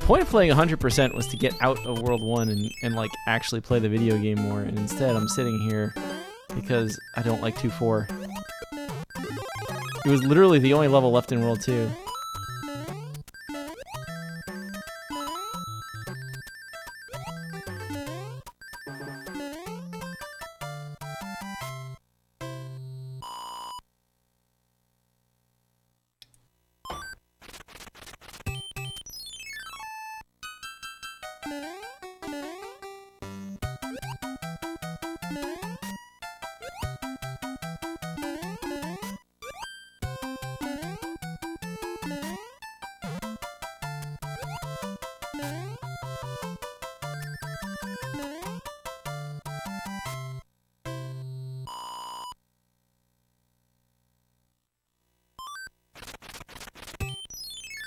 point of playing 100% was to get out of World 1 and like actually play the video game more, and instead I'm sitting here because I don't like 2-4. It was literally the only level left in World 2.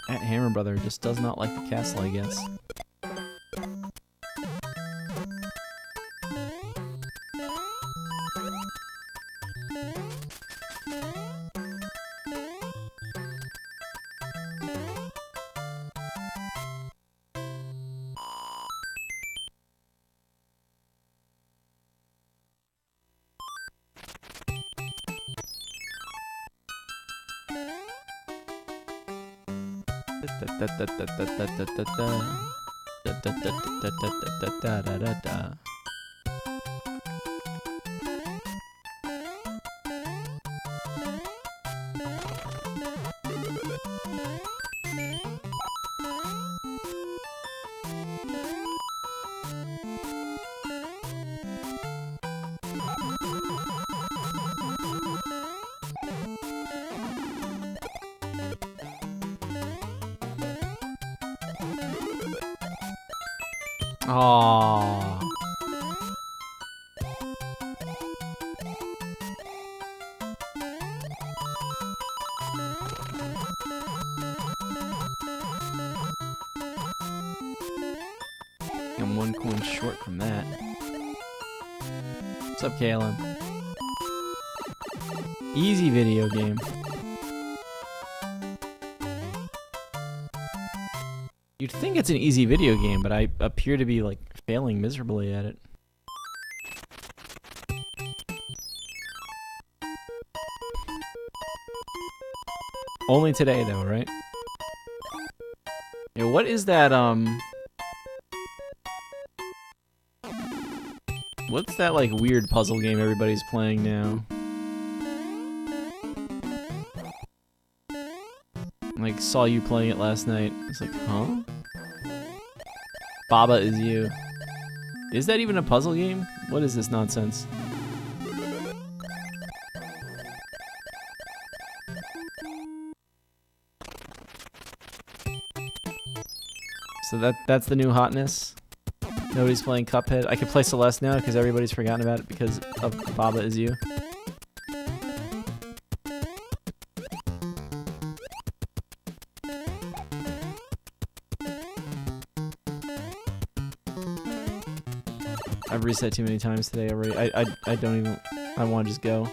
That Hammer Brother just does not like the castle, I guess. Aww. I'm 1 coin short from that. What's up, KLM? Easy video game. You'd think it's an easy video game, but I appear to be, like, failing miserably at it. Only today, though, right? Yeah, what is that, what's that, like, weird puzzle game everybody's playing now? Like, saw you playing it last night. It's like, huh? Baba Is You. Is that even a puzzle game? What is this nonsense? So that's the new hotness? Nobody's playing Cuphead. I could play Celeste now because everybody's forgotten about it because of Baba Is You. I've reset too many times today already. I don't even... I want to just go.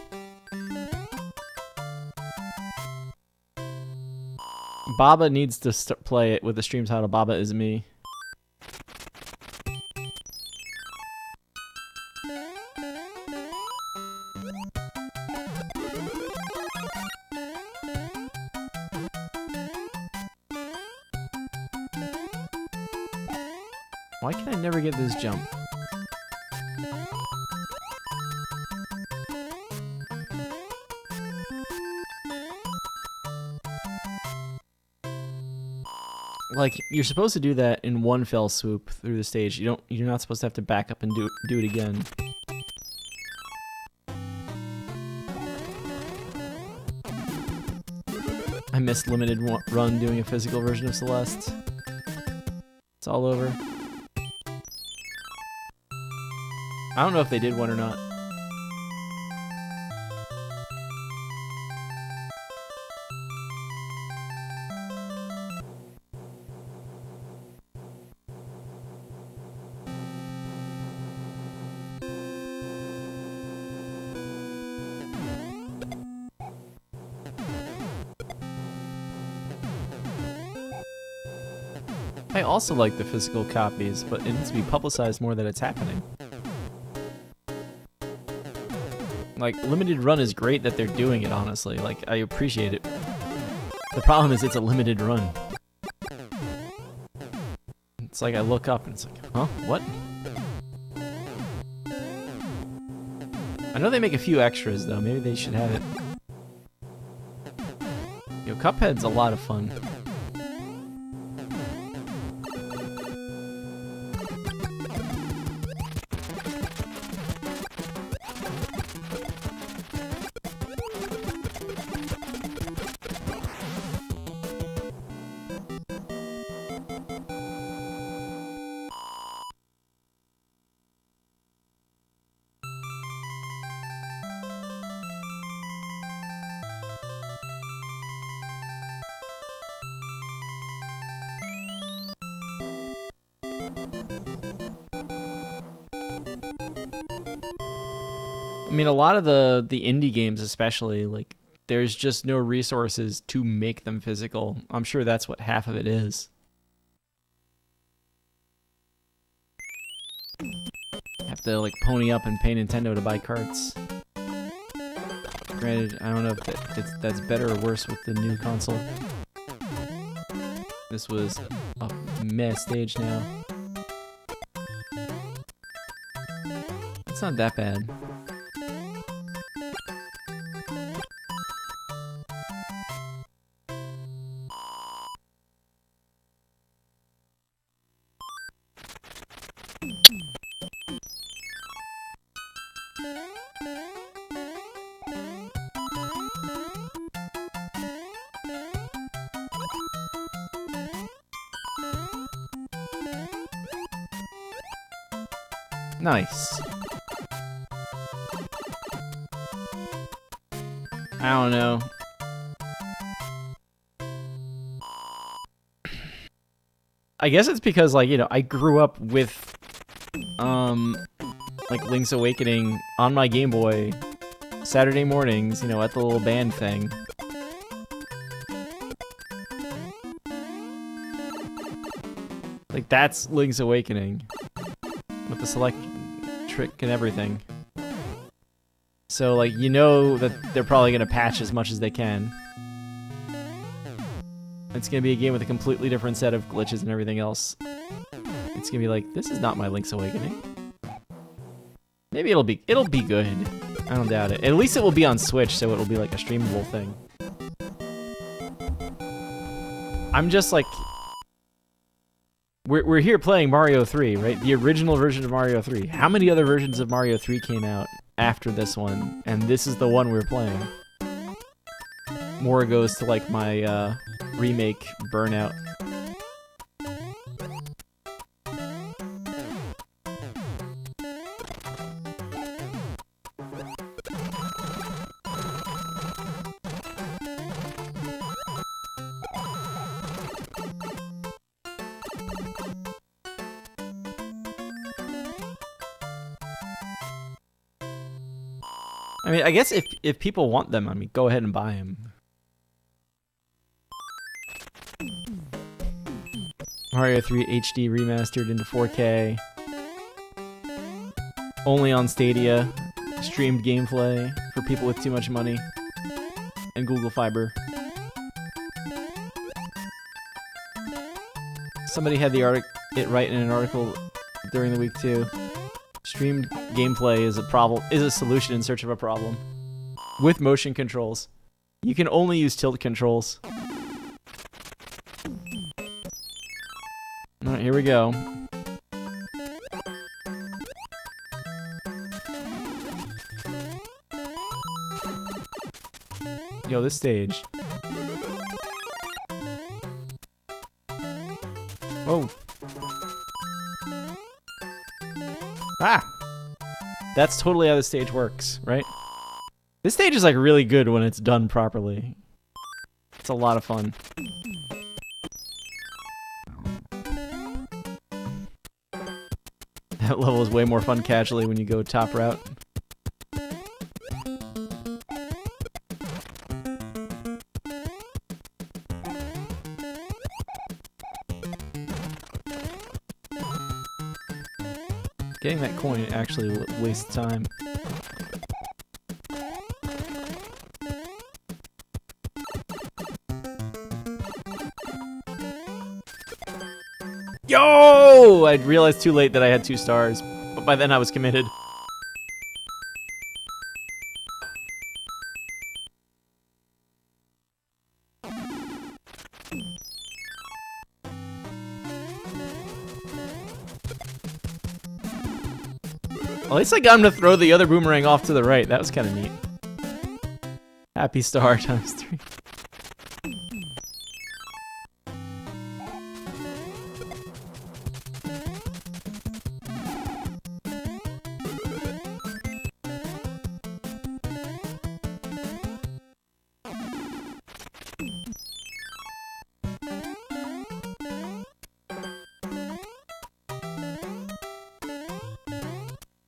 Baba needs to play it with the stream title Baba Is Me. Why can I never get this jump? Like, you're supposed to do that in one fell swoop through the stage. You're not supposed to have to back up and do it again. I missed limited run doing a physical version of Celeste. It's all over. I don't know if they did one or not. I also like the physical copies, but it needs to be publicized more that it's happening. Like, limited run is great that they're doing it, honestly. Like, I appreciate it. The problem is it's a limited run. It's like I look up and it's like, huh? What? I know they make a few extras, though. Maybe they should have it. Yo, Cuphead's a lot of fun. I mean, a lot of the indie games especially, like, there's just no resources to make them physical. I'm sure that's what half of it is. Have to, like, pony up and pay Nintendo to buy carts. Granted, I don't know if that's better or worse with the new console. This was a mess stage now. It's not that bad. Nice. I don't know. I guess it's because, like, you know, I grew up with, like, Link's Awakening on my Game Boy Saturday mornings, you know, at the little band thing. Like, that's Link's Awakening. With the select trick and everything. So, like, you know that they're probably going to patch as much as they can. It's going to be a game with a completely different set of glitches and everything else. It's going to be like, this is not my Link's Awakening. Maybe it'll be good. I don't doubt it. At least it will be on Switch, so it'll be like a streamable thing. I'm just like... We're here playing Mario 3, right? The original version of Mario 3. How many other versions of Mario 3 came out after this one? And this is the one we're playing. More goes to, like, my remake Burnout. I mean, I guess if people want them, I mean, go ahead and buy them. Mario 3 HD remastered into 4K. Only on Stadia. Streamed gameplay for people with too much money. And Google Fiber. Somebody had it right in an article during the week too. Streamed gameplay is a solution in search of a problem. With motion controls. You can only use tilt controls. Alright, here we go. Yo, this stage. Whoa. Ah! That's totally how the stage works, right? This stage is, like, really good when it's done properly. It's a lot of fun. That level is way more fun casually when you go top route. Getting that coin actually wastes time. Yo! I realized too late that I had 2 stars, but by then I was committed. At least I got him to throw the other boomerang off to the right. That was kind of neat. Happy star times 3.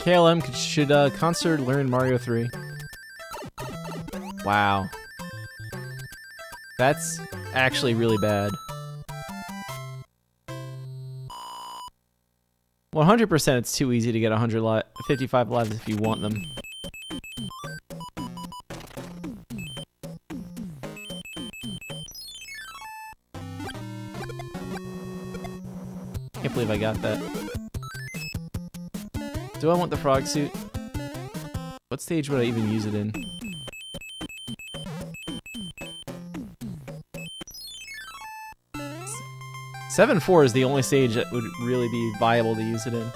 KLM should concert learn Mario 3. Wow. That's actually really bad. 100% it's too easy to get 55 lives if you want them. Can't believe I got that. Do I want the frog suit? What stage would I even use it in? Seven 4 is the only stage that would really be viable to use it in.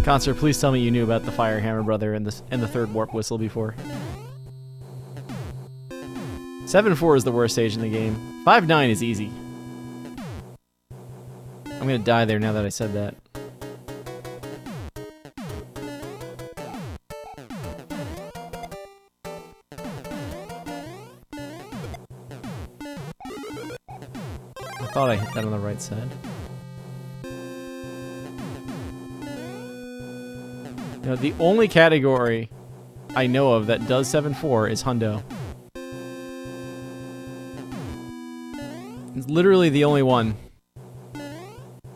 Concert, please tell me you knew about the Fire Hammer Brother and the 3rd Warp Whistle before. 7-4 is the worst stage in the game. 5-9 is easy. I'm gonna die there now that I said that. I thought I hit that on the right side. You know, the only category I know of that does 7-4 is Hundo. It's literally the only one.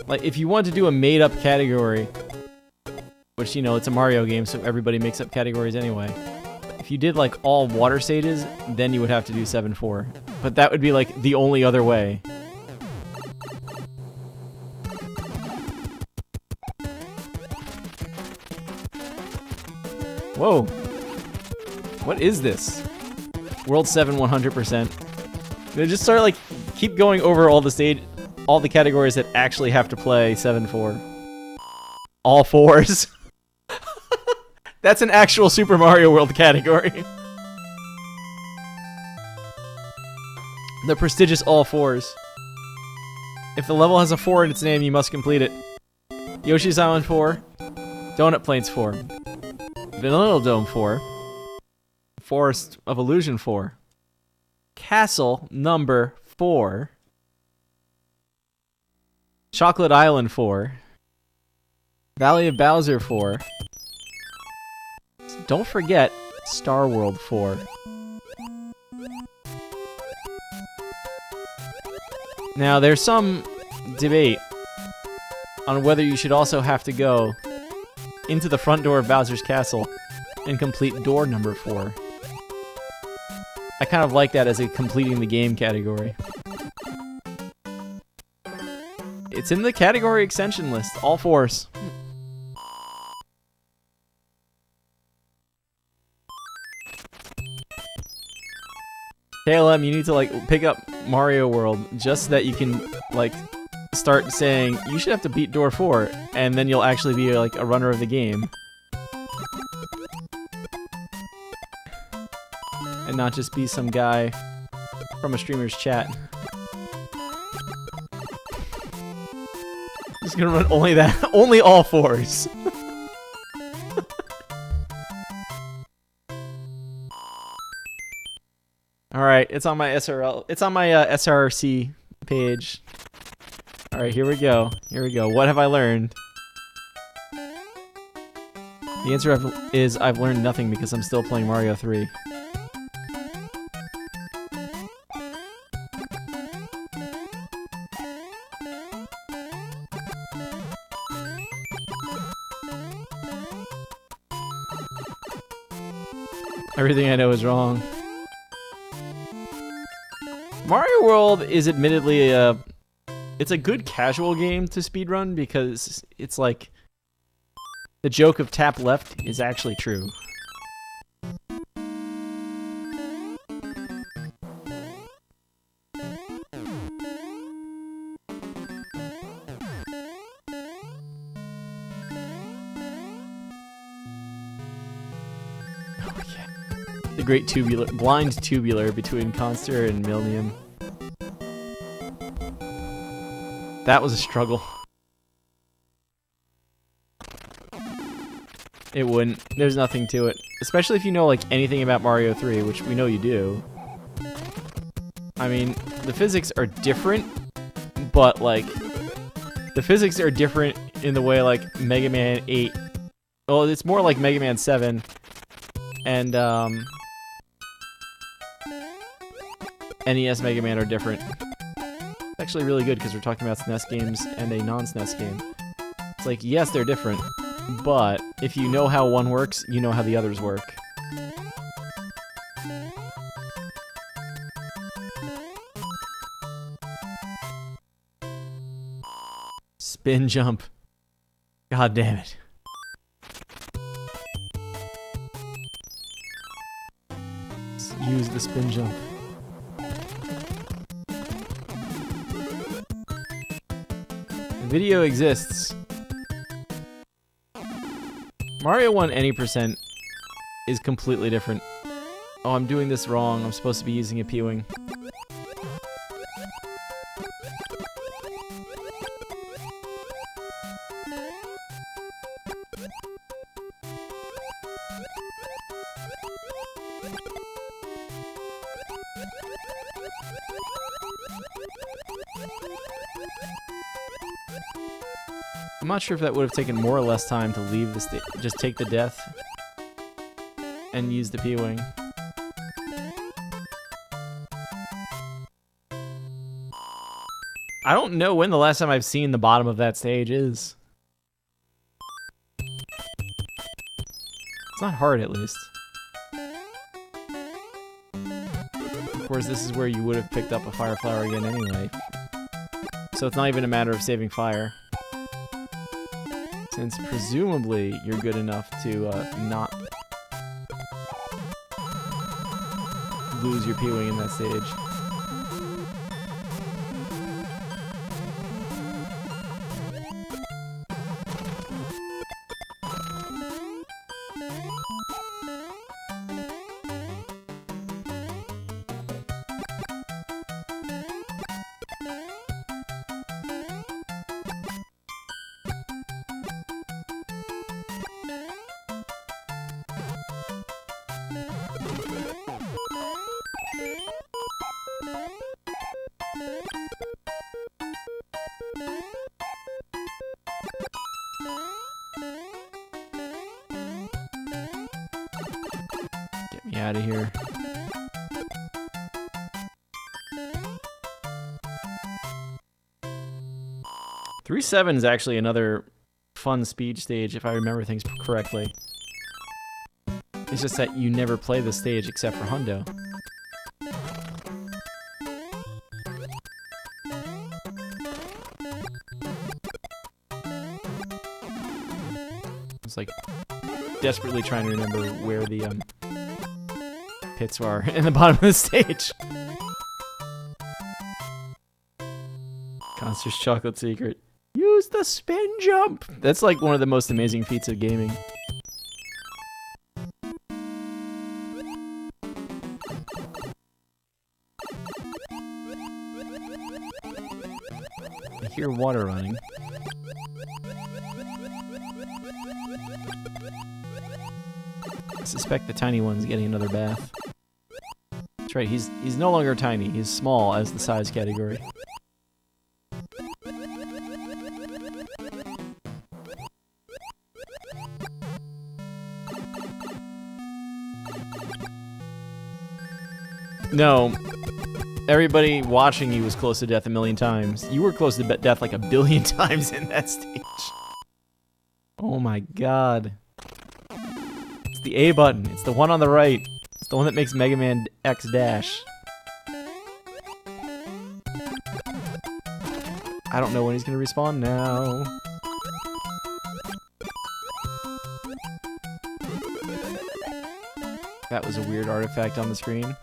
Like, if you want to do a made-up category, which, you know, it's a Mario game, so everybody makes up categories anyway. If you did, like, all water stages, then you would have to do 7-4. But that would be, like, the only other way. Whoa. What is this? World 7 100%. They just start, like, keep going over all the categories that actually have to play 7-4. All 4s. That's an actual Super Mario World category. The prestigious all 4s. If the level has a 4 in its name, you must complete it. Yoshi's Island 4. Donut Plains 4. Vanilla Dome 4. Forest of Illusion 4. Castle number 4. Chocolate Island 4. Valley of Bowser 4. Don't forget Star World 4. Now, there's some debate on whether you should also have to go into the front door of Bowser's Castle and complete door number 4. I kind of like that as a completing the game category. It's in the category extension list, all 4s. KLM, you need to, like, pick up Mario World just so that you can, like, start saying, you should have to beat door 4, and then you'll actually be, like, a runner of the game. And not just be some guy from a streamer's chat. Just gonna run only that, only all 4s. Alright, it's on my SRL, it's on my SRC page. Alright, here we go. Here we go. What have I learned? The answer is I've learned nothing because I'm still playing Mario 3. Everything I know is wrong. Mario World is admittedly it's a good casual game to speedrun because it's like the joke of tap left is actually true. The great blind tubular between Conster and Millennium. That was a struggle. It wouldn't. There's nothing to it. Especially if you know like anything about Mario 3, which we know you do. I mean, the physics are different, but like the physics are different in the way like Mega Man 8. Well, it's more like Mega Man 7 and NES Mega Man are different. It's actually really good because we're talking about SNES games and a non-SNES game. It's like, yes, they're different, but if you know how one works, you know how the others work. Spin jump. God damn it. Let's use the spin jump. The video exists. Mario 1 any percent is completely different. Oh, I'm doing this wrong. I'm supposed to be using a P-Wing. I'm not sure if that would have taken more or less time to leave the stage. Just take the death and use the P-Wing. I don't know when the last time I've seen the bottom of that stage is. It's not hard, at least. Of course, this is where you would have picked up a fire flower again anyway. So it's not even a matter of saving fire. Since presumably you're good enough to not lose your P-Wing in that stage. Get me out of here. Three 7 is actually another fun speed stage if I remember things correctly. It's just that you never play the stage except for Hundo. It's like desperately trying to remember where the pits are in the bottom of the stage. Conster's chocolate secret. Use the spin jump! That's like one of the most amazing feats of gaming. I hear water running. I suspect the tiny one's getting another bath. That's right, he's no longer tiny, he's small as the size category. No. Everybody watching you was close to death a million times. You were close to death like a billion times in that stage. Oh my god. It's the A button. It's the one on the right. It's the one that makes Mega Man X dash. I don't know when he's gonna respawn now. That was a weird artifact on the screen.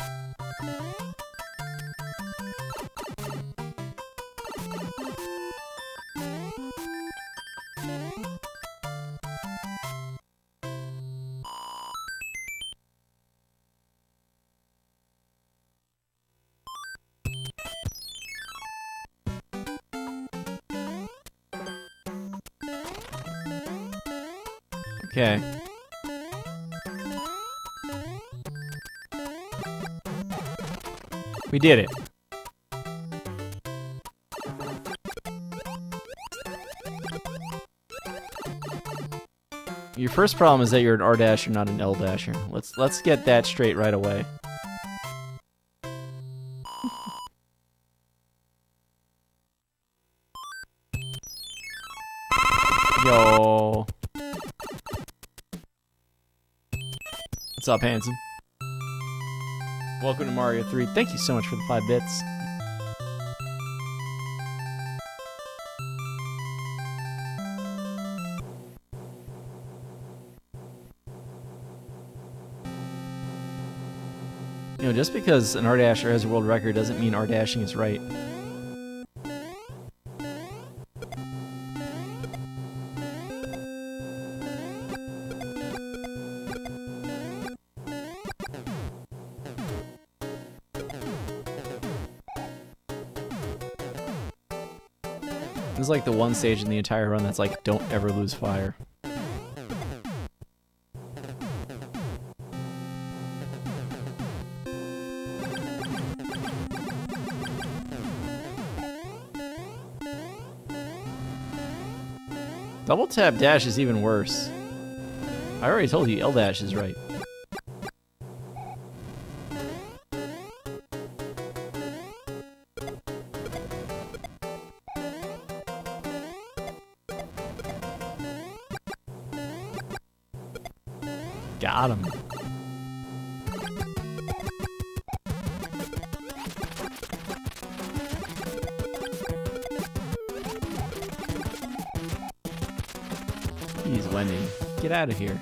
Okay. We did it. Your first problem is that you're an R dasher, not an L dasher. Let's get that straight right away. Yo. What's up, handsome? Welcome to Mario 3. Thank you so much for the 5 bits. You know, just because an R-Dasher has a world record doesn't mean R-Dashing is right. This is like the one stage in the entire run that's like, don't ever lose fire. Double tap dash is even worse. I already told you L dash is right. Got him. Jeez, Wendy. Get out of here.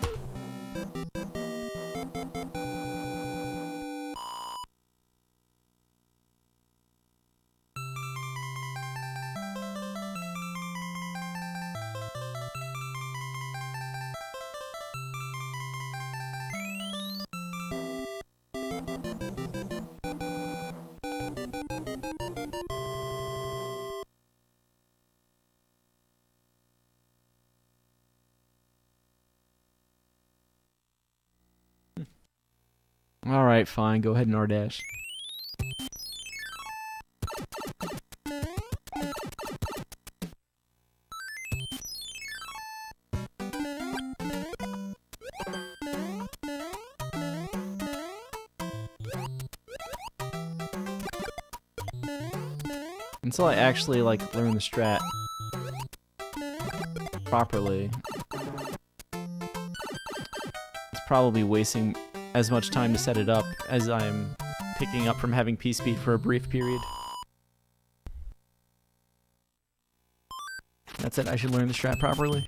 Alright, fine. Go ahead and R-dash. Until I actually, like, learn the strat properly. It's probably wasting as much time to set it up as I'm picking up from having P-Speed for a brief period. That's it, I should learn the strat properly.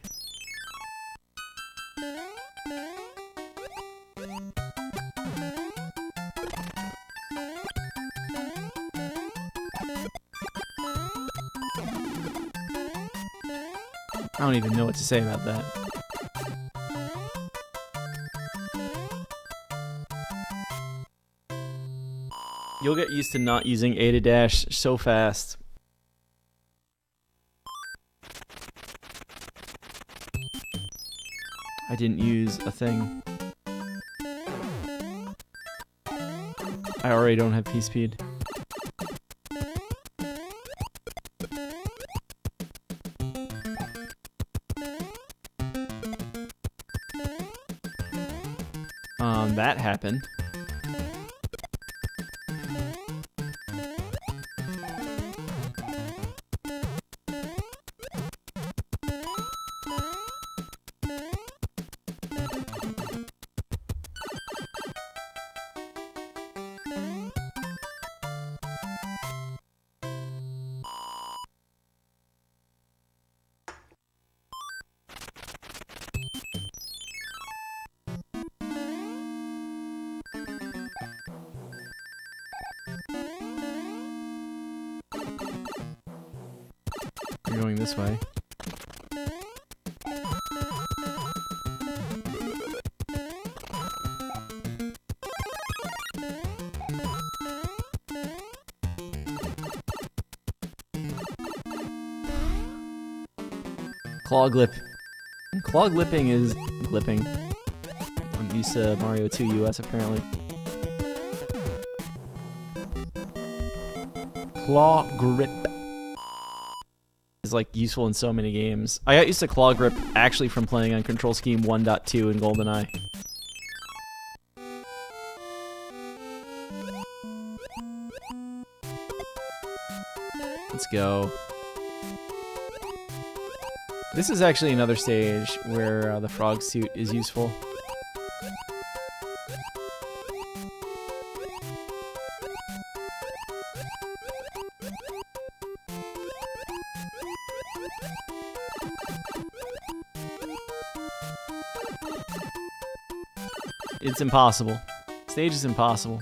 I don't even know what to say about that. You'll get used to not using A to dash so fast. I didn't use a thing. I already don't have P-Speed. That happened. going this way. Claw Glip. Claw Glipping is glipping. On Visa Mario 2 US apparently. Claw Grip is like useful in so many games. I got used to Claw Grip actually from playing on Control Scheme 1.2 in GoldenEye. Let's go. This is actually another stage where the frog suit is useful. It's impossible. Stage is impossible.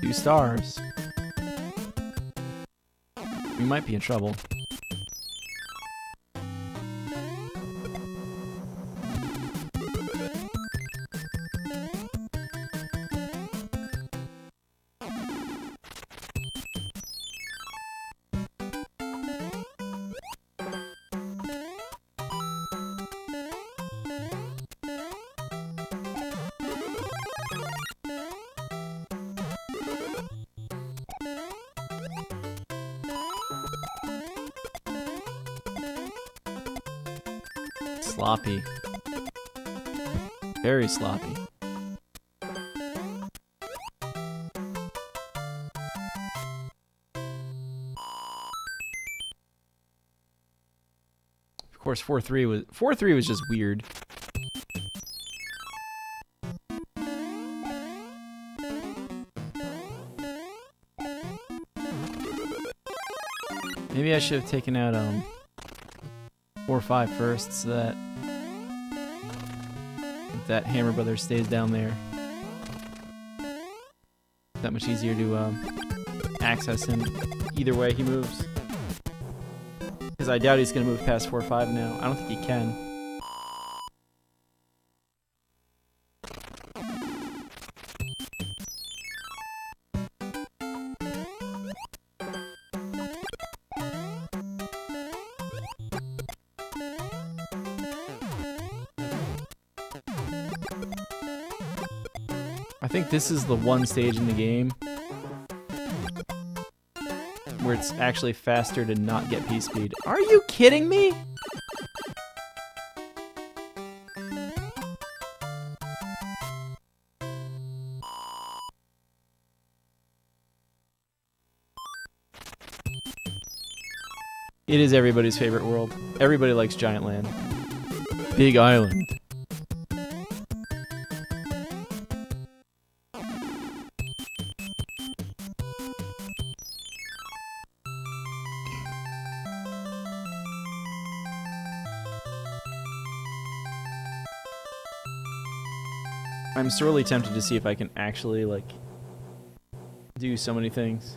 Two stars. We might be in trouble. Sloppy. Very sloppy. Of course, 4-3 was just weird. Maybe I should have taken out 4-5 first, so that Hammer Brother stays down there. That much easier to access him either way he moves. Because I doubt he's going to move past 4-5 now. I don't think he can. I think this is the one stage in the game where it's actually faster to not get P-Speed. Are you kidding me? It is everybody's favorite world. Everybody likes Giant Land. Big Island. I'm sorely tempted to see if I can actually, like, do so many things.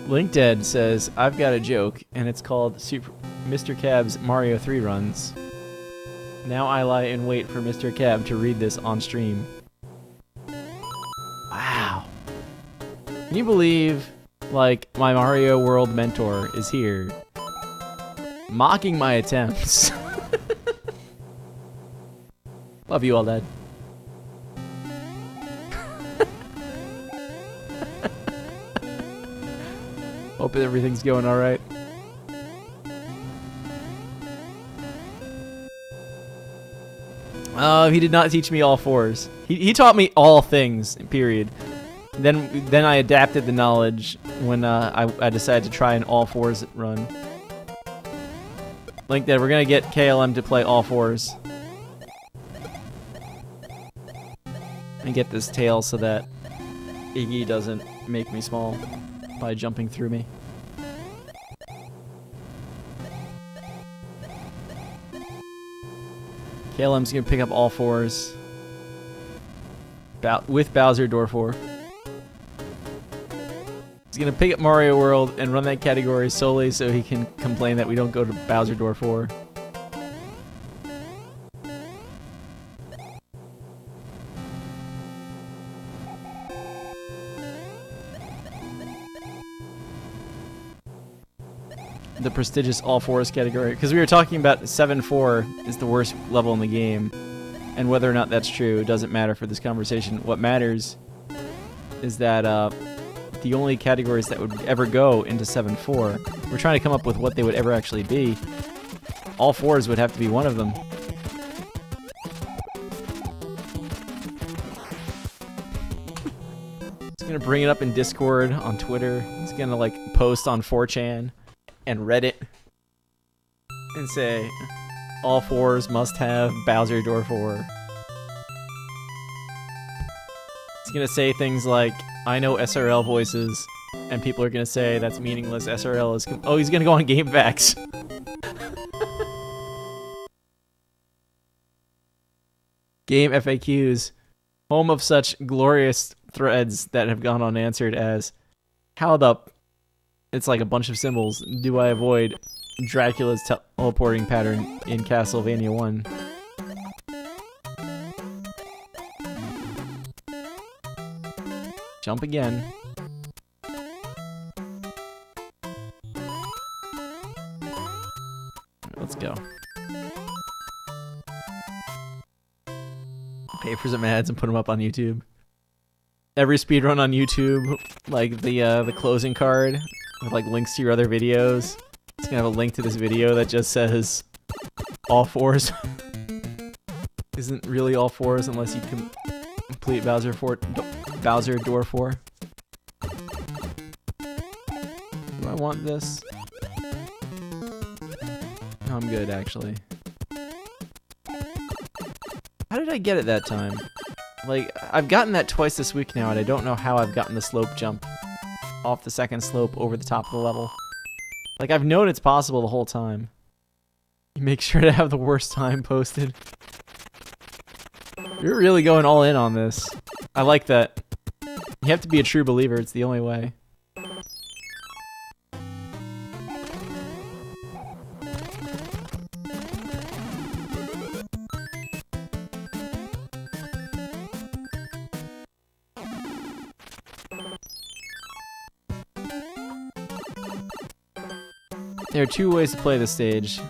LinkDead says, I've got a joke, and it's called Mr. Cab's Mario 3 runs. Now I lie in wait for Mr. Cab to read this on stream. Wow. Can you believe, like, my Mario World mentor is here? Mocking my attempts. Love you all, Dad. Hope everything's going alright. He did not teach me all fours. He taught me all things, period. Then I adapted the knowledge when I decided to try an all fours run. Like that, we're gonna get KLM to play all fours. And get this tail so that Iggy doesn't make me small by jumping through me. KLM's gonna pick up all fours with Bowser Door 4. He's gonna pick up Mario World and run that category solely so he can complain that we don't go to Bowser Door 4. The prestigious all fours category, because we were talking about 7-4 is the worst level in the game, and whether or not that's true doesn't matter for this conversation. What matters is that the only categories that would ever go into 7-4, we're trying to come up with what they would ever actually be. All fours would have to be one of them. He's gonna bring it up in Discord, on Twitter. He's gonna like post on 4chan and Reddit and say all fours must have Bowser Door 4. He's gonna say things like, I know SRL voices, and people are gonna say that's meaningless. SRL is oh, he's gonna go on GameFAQs. Game FAQs, home of such glorious threads that have gone unanswered as, how the... It's like a bunch of symbols. Do I avoid Dracula's teleporting pattern in Castlevania 1? Jump again. Let's go. Pay for some ads and put them up on YouTube. Every speedrun on YouTube, like the closing card with like links to your other videos. It's gonna have a link to this video that just says all fours. Isn't really all fours unless you complete Bowser Door 4. Do I want this? No, I'm good actually. How did I get it that time? Like, I've gotten that twice this week now, and I don't know how I've gotten the slope jump off the second slope over the top of the level. Like, I've known it's possible the whole time. You make sure to have the worst time posted. You're really going all in on this. I like that. You have to be a true believer, it's the only way. There are two ways to play this stage.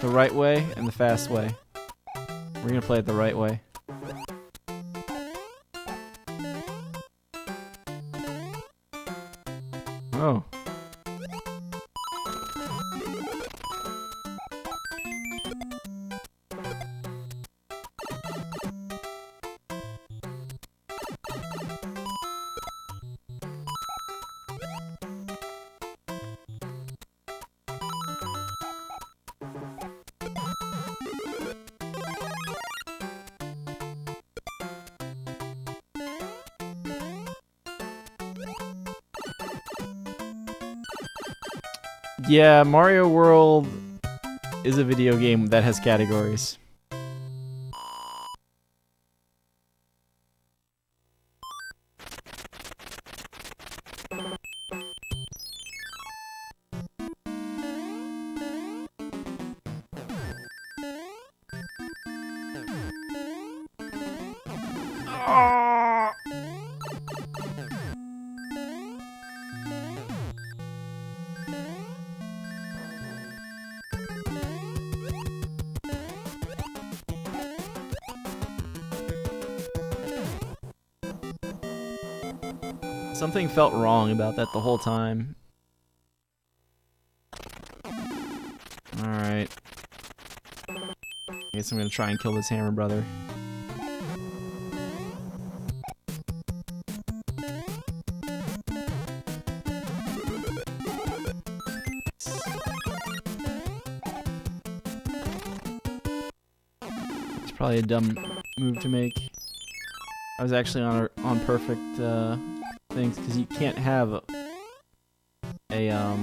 The right way and the fast way. We're gonna play it the right way. Oh. Yeah, Mario World is a video game that has categories. Something felt wrong about that the whole time. Alright. I guess I'm gonna try and kill this hammer brother. probably a dumb move to make. I was actually on perfect things because you can't have a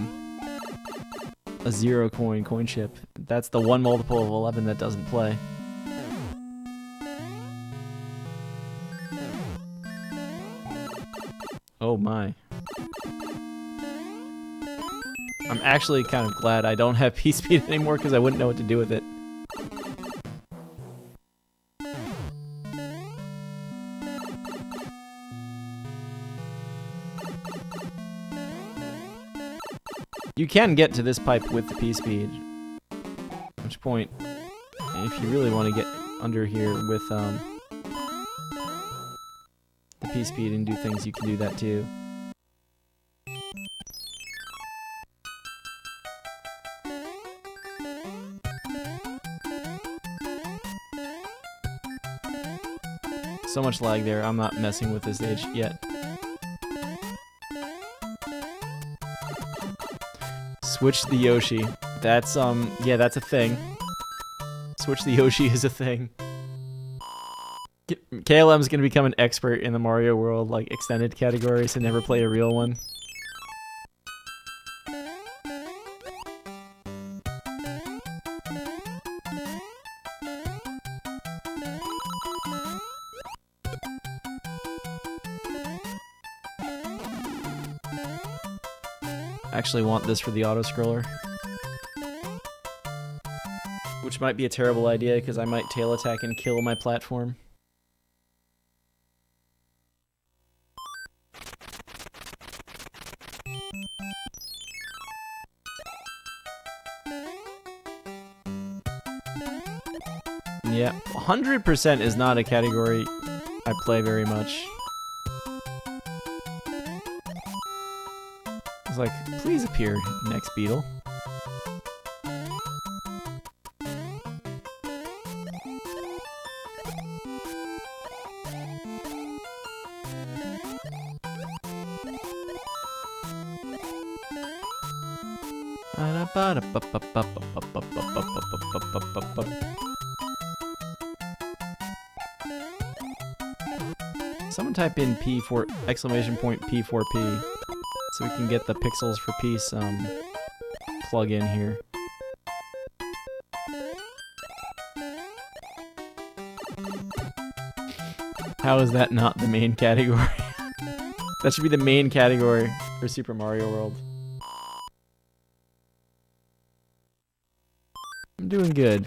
0 coin chip. That's the one multiple of 11 that doesn't play. Oh my. I'm actually kind of glad I don't have P-Speed anymore because I wouldn't know what to do with it. You can get to this pipe with the P-Speed. At which point, if you really want to get under here with the P-Speed and do things, you can do that too. So much lag there, I'm not messing with this stage yet. Switch the Yoshi. That's, yeah, that's a thing. Switch the Yoshi is a thing. KLM's gonna become an expert in the Mario World, like, extended categories and never play a real one. Actually want this for the auto-scroller. Which might be a terrible idea, because I might tail attack and kill my platform. Yeah, 100% is not a category I play very much. I was like, please appear, next beetle. Someone type in P4 exclamation point P4P so we can get the Pixels for Peace plug in here. How is that not the main category? That should be the main category for Super Mario World. I'm doing good.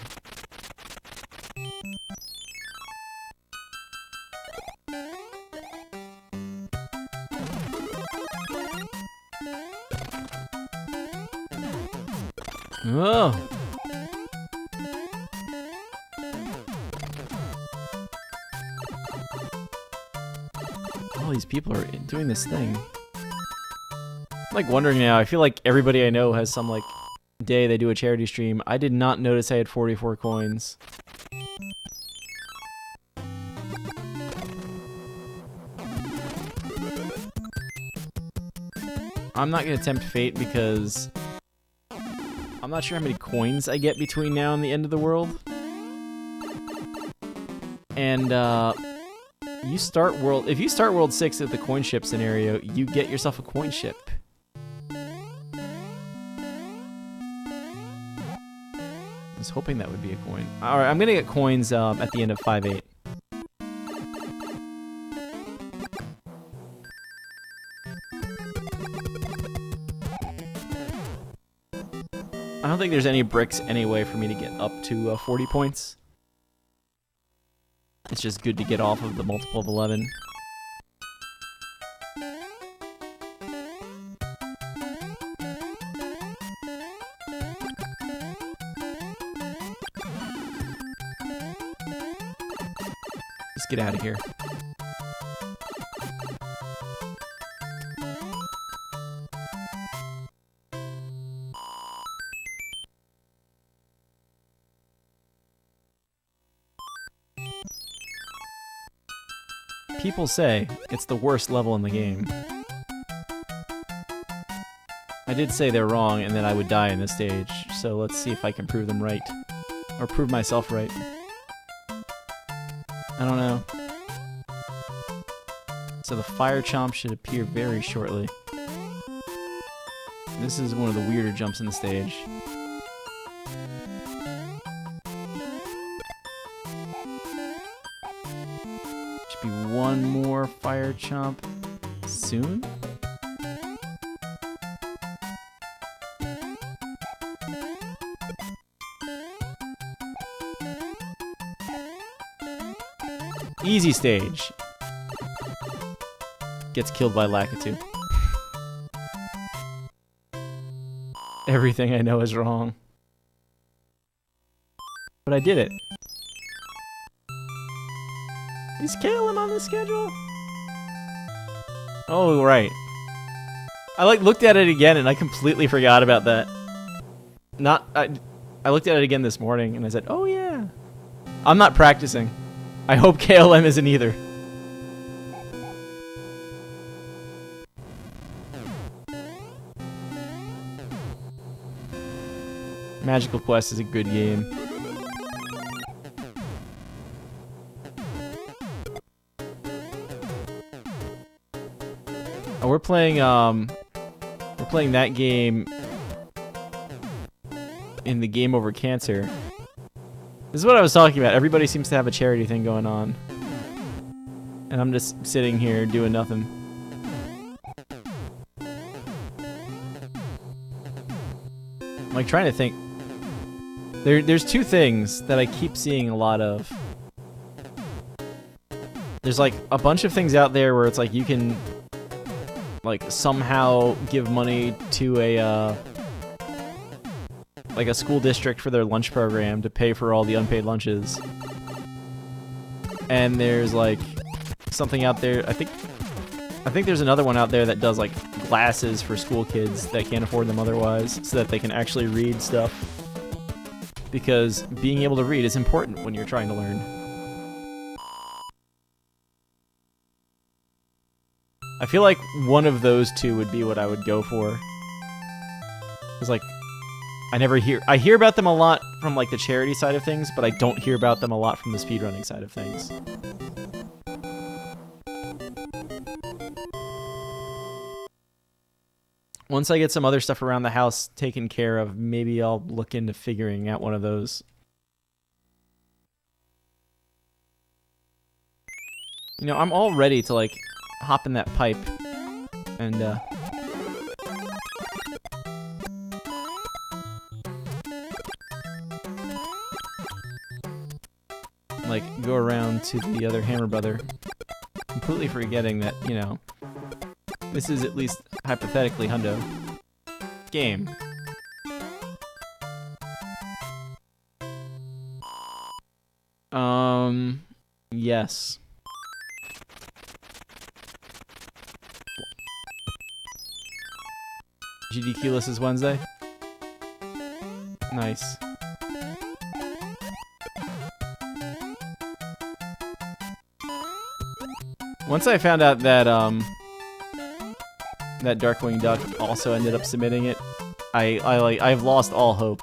Oh. All these people are doing this thing. I'm like wondering now, I feel like everybody I know has some like day they do a charity stream. I did not notice I had 44 coins. I'm not gonna tempt fate because I'm not sure how many coins I get between now and the end of the world. And if you start World 6 at the coin ship scenario, you get yourself a coin ship. I was hoping that would be a coin. Alright, I'm gonna get coins at the end of 5-8. I don't think there's any bricks anyway for me to get up to 40 points. It's just good to get off of the multiple of 11. Let's get out of here. People say it's the worst level in the game. I did say they're wrong and that I would die in this stage, so let's see if I can prove them right. Or prove myself right. I don't know. So the fire chomp should appear very shortly. This is one of the weirder jumps in the stage. Should be one more fire chomp soon. Easy stage. Gets killed by Lakitu. Everything I know is wrong. But I did it. Is KLM on the schedule? Oh, right. I looked at it again and I completely forgot about that. I looked at it again this morning and I said, oh yeah. I'm not practicing. I hope KLM isn't either. Magical Quest is a good game. Oh, we're playing that game in the Game Over Cancer. This is what I was talking about. Everybody seems to have a charity thing going on. And I'm just sitting here doing nothing. I'm like trying to think. There's two things that I keep seeing a lot of. There's like a bunch of things out there where it's like you can like somehow give money to a like a school district for their lunch program to pay for all the unpaid lunches. And there's like something out there, I think there's another one out there that does like glasses for school kids that can't afford them otherwise so that they can actually read stuff. Because being able to read is important when you're trying to learn. I feel like one of those two would be what I would go for. It's like I hear about them a lot from like the charity side of things, but I don't hear about them a lot from the speedrunning side of things. Once I get some other stuff around the house taken care of, maybe I'll look into figuring out one of those. You know, I'm all ready to like hop in that pipe and like go around to the other Hammer Brother, completely forgetting that, you know, this is at least hypothetically hundo. Game. Yes. GDQ-less is Wednesday? Nice. Once I found out that, that Darkwing Duck also ended up submitting it, I've lost all hope.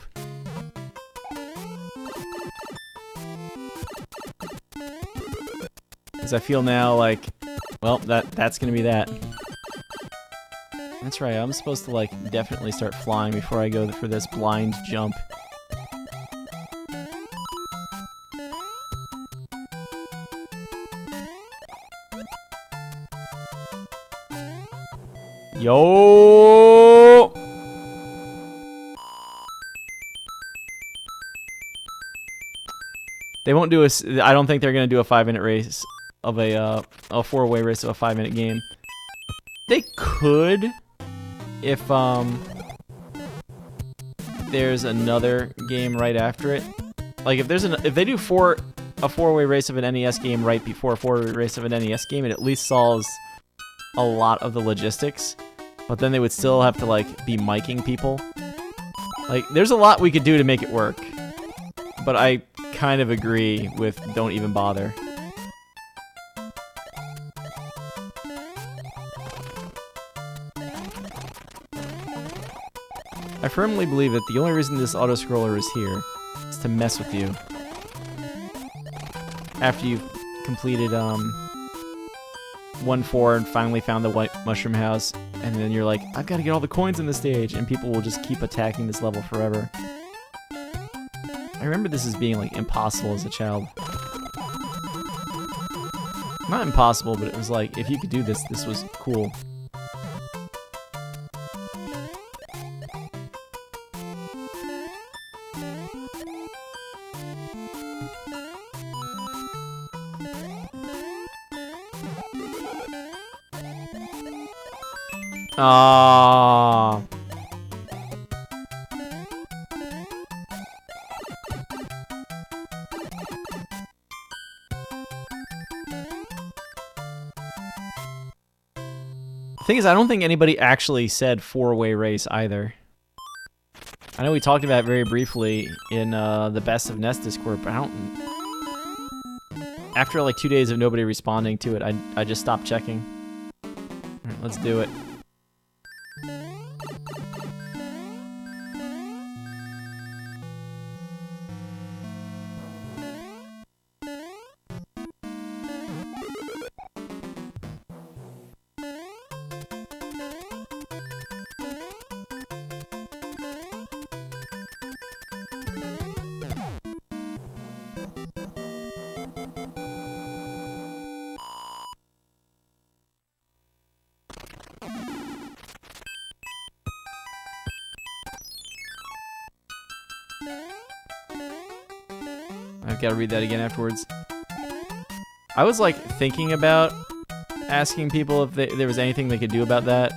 Because I feel now like, well, that's gonna be that. That's right, I'm supposed to like definitely start flying before I go for this blind jump. Yo! They won't do I don't think they're gonna do a 5-minute race of a 4-way race of a 5-minute game. They could, if there's another game right after it. Like if they do a 4-way race of an NES game right before a 4-way race of an NES game, it at least solves a lot of the logistics. But then they would still have to like be miking people. Like there's a lot we could do to make it work. But I kind of agree with don't even bother. I firmly believe that the only reason this auto-scroller is here is to mess with you. After you've completed 1-4 and finally found the White Mushroom House, and then you're like, I've got to get all the coins in the stage, and people will just keep attacking this level forever. I remember this as being like impossible as a child. Not impossible, but it was like, if you could do this, this was cool. Ah. The thing is, I don't think anybody actually said four-way race either. I know we talked about it very briefly in the Best of NES Discord, but I don't... After like 2 days of nobody responding to it, I just stopped checking. Alright, let's do it. I've got to read that again afterwards. I was like thinking about asking people if there was anything they could do about that.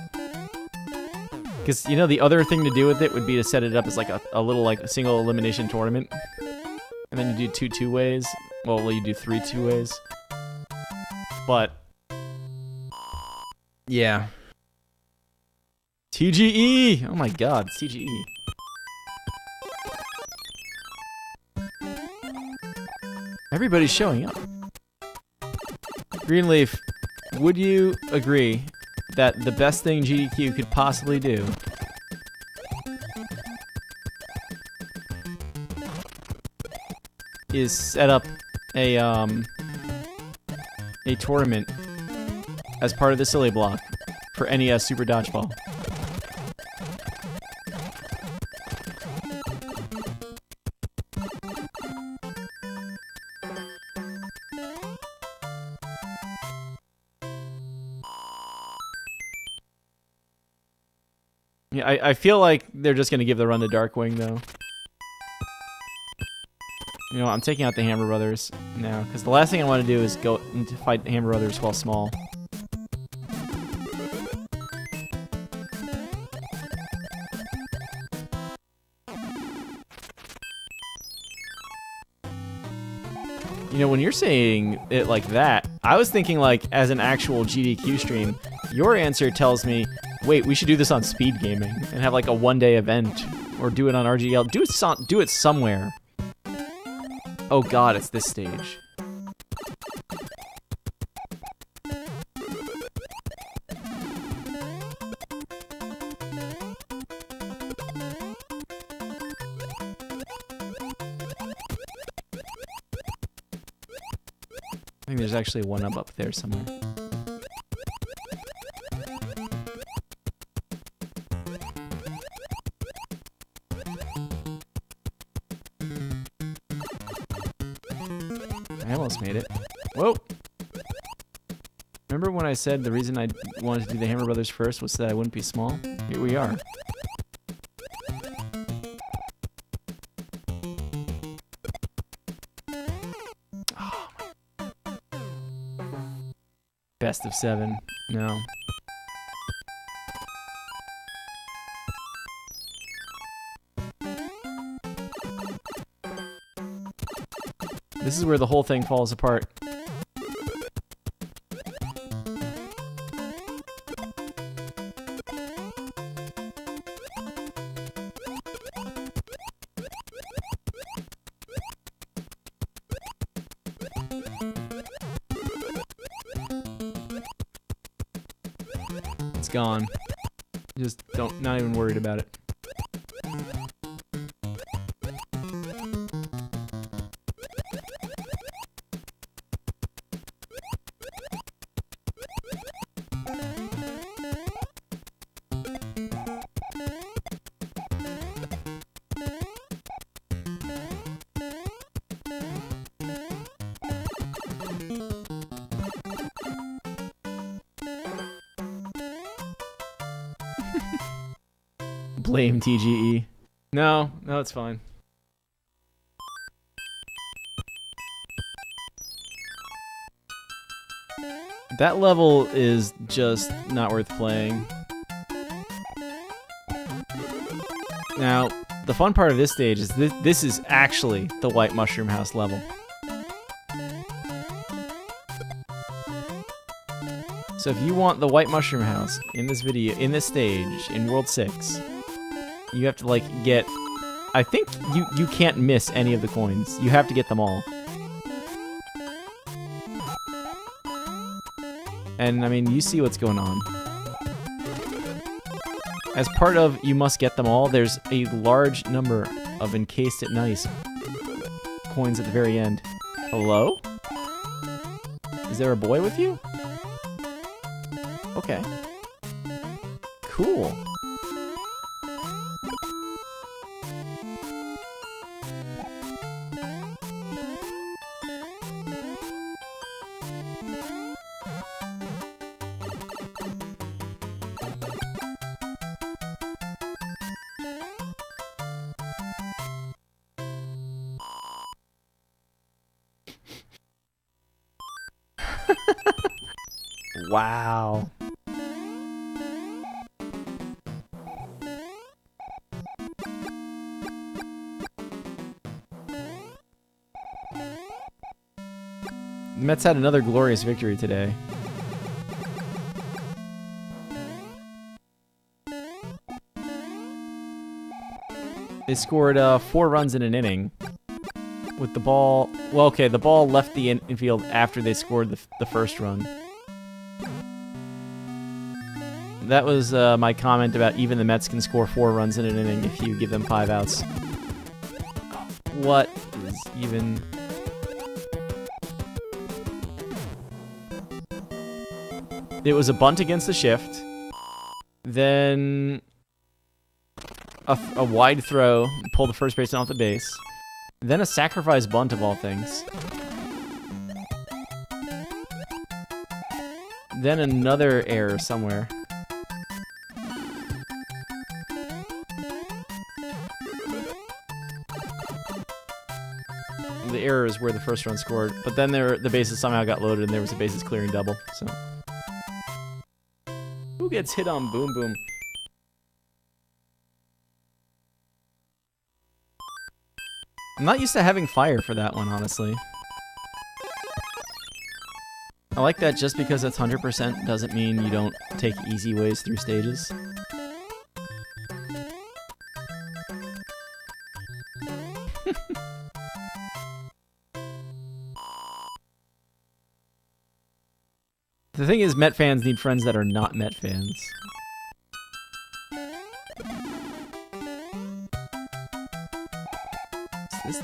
Because, you know, the other thing to do with it would be to set it up as like a little like single elimination tournament. And then you do two two-ways. Well, you do 3 two-ways. But, yeah. TGE! Oh my god, it's TGE. Everybody's showing up. Greenleaf, would you agree that the best thing GDQ could possibly do is set up a tournament as part of the Silly Block for NES Super Dodgeball? Yeah, I feel like they're just gonna give the run to Darkwing though. You know, I'm taking out the Hammer Brothers now, because the last thing I want to do is go to fight the Hammer Brothers while small. You know, when you're saying it like that, I was thinking like as an actual GDQ stream. Your answer tells me, wait, we should do this on Speed Gaming and have like a one-day event, or do it on RGL. Do it somewhere. Oh god, it's this stage. I think there's actually one up there somewhere. I almost made it. Whoa! Remember when I said the reason I wanted to do the Hammer Brothers first was that I wouldn't be small? Here we are. Oh. Best of 7. No. This is where the whole thing falls apart. It's gone. Just not even worried about it. Blame TGE. No, it's fine. That level is just not worth playing. Now, the fun part of this stage is this is actually the White Mushroom House level. So if you want the White Mushroom House in this video, in this stage, in World 6, you have to like get... I think you can't miss any of the coins. You have to get them all. And I mean, you see what's going on. As part of you must get them all, there's a large number of encased it nice coins at the very end. Hello? Is there a boy with you? Okay. Cool. Wow. The Mets had another glorious victory today. They scored 4 runs in an inning. With the ball... Well, okay, the ball left the infield after they scored the first run. That was my comment about even the Mets can score 4 runs in an inning if you give them 5 outs. What is even... It was a bunt against the shift. Then... A wide throw, pull the first baseman off the base. Then a sacrifice bunt of all things. Then another error somewhere. The error is where the first run scored, but then the bases somehow got loaded and there was a bases clearing double, so. Who gets hit on Boom Boom? I'm not used to having fire for that one, honestly. I like that just because it's 100% doesn't mean you don't take easy ways through stages. The thing is, Met fans need friends that are not Met fans. Is this...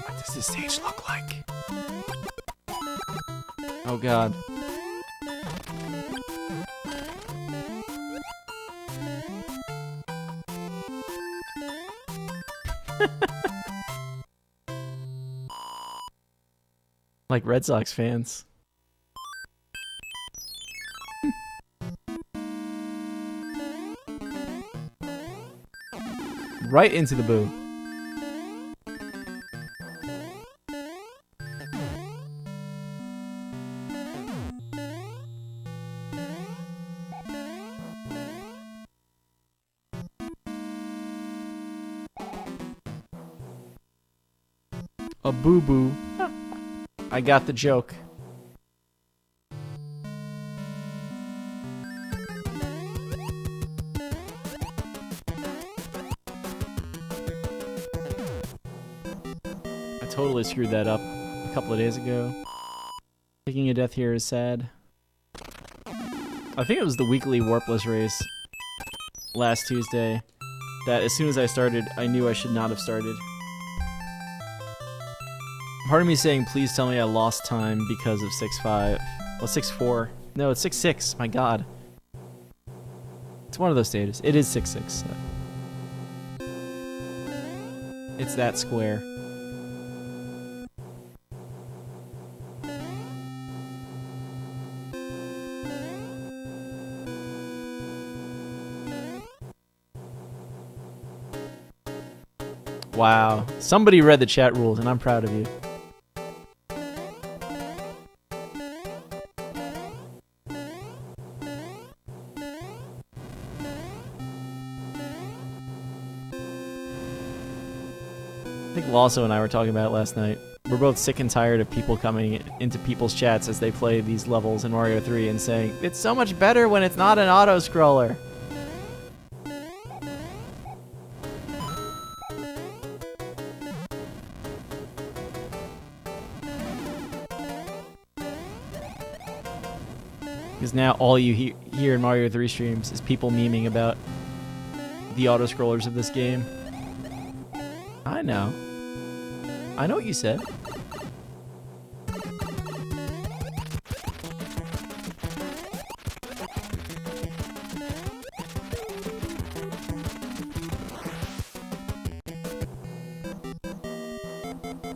What does this stage look like? Oh god. Like Red Sox fans. Right into the boo. A boo-boo. I got the joke. I totally screwed that up a couple of days ago. Taking a death here is sad. I think it was the weekly Warpless race last Tuesday that as soon as I started, I knew I should not have started. Part of me saying, please tell me I lost time because of 6-5. Well, 6-4. No, it's 6-6. My god. It's one of those stages. It is 6-6. So. It's that square. Wow. Somebody read the chat rules, and I'm proud of you. I think Lasso and I were talking about it last night. We're both sick and tired of people coming into people's chats as they play these levels in Mario 3 and saying, it's so much better when it's not an auto-scroller. Because now all you hear in Mario 3 streams is people memeing about the auto-scrollers of this game. I know. I know what you said.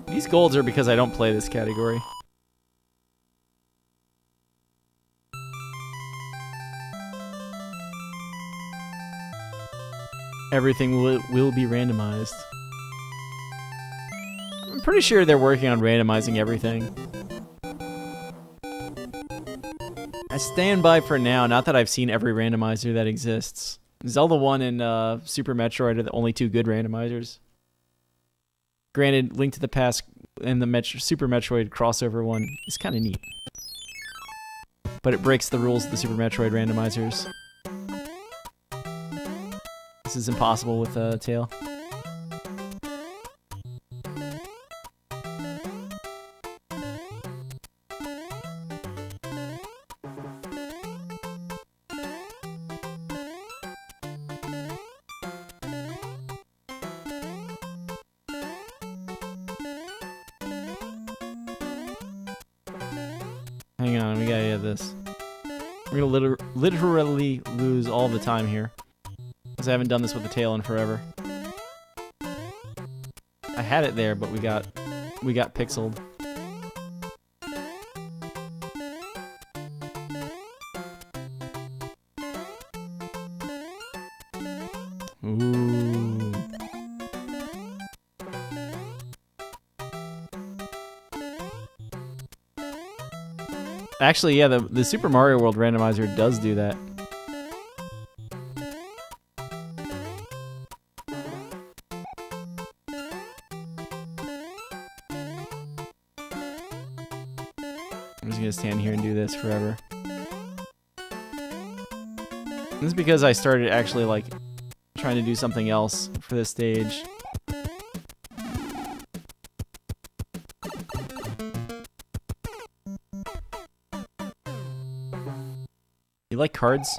These golds are because I don't play this category. Everything will be randomized. I'm pretty sure they're working on randomizing everything. I stand by for now, not that I've seen every randomizer that exists. Zelda 1 and Super Metroid are the only two good randomizers. Granted, Link to the Past and the Super Metroid crossover one is kind of neat. But it breaks the rules of the Super Metroid randomizers. This is impossible with Tail. Hang on, we gotta get this. We're gonna literally lose all the time here. Because I haven't done this with the tail in forever. I had it there, but we got pixeled. Ooh. Actually, yeah, the Super Mario World randomizer does do that. I'm just gonna stand here and do this forever. This is because I started actually like trying to do something else for this stage. You like cards?